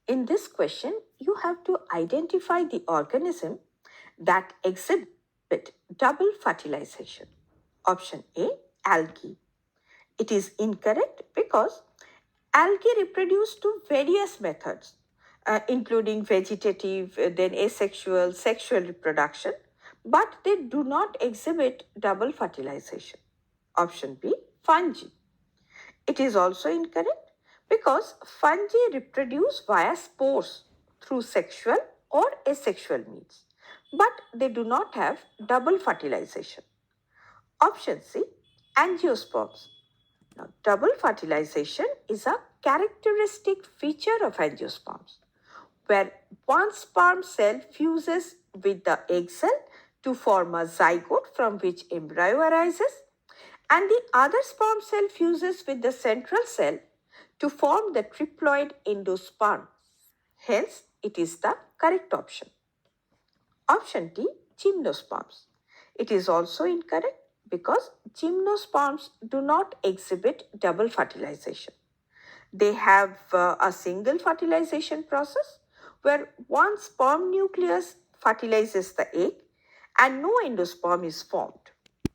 In this question, you have to identify the organism that exhibit double fertilization. Option A, algae. It is incorrect because algae reproduce to various methods, including vegetative, then asexual, sexual reproduction, but they do not exhibit double fertilization. Option B, fungi. It is also incorrect because fungi reproduce via spores through sexual or asexual means, but they do not have double fertilization. Option C, angiosperms. Now, double fertilization is a characteristic feature of angiosperms, where one sperm cell fuses with the egg cell to form a zygote from which embryo arises, and the other sperm cell fuses with the central cell to form the triploid endosperm. Hence, it is the correct option. Option D, gymnosperms. It is also incorrect because gymnosperms do not exhibit double fertilization. They have a single fertilization process where one sperm nucleus fertilizes the egg and no endosperm is formed.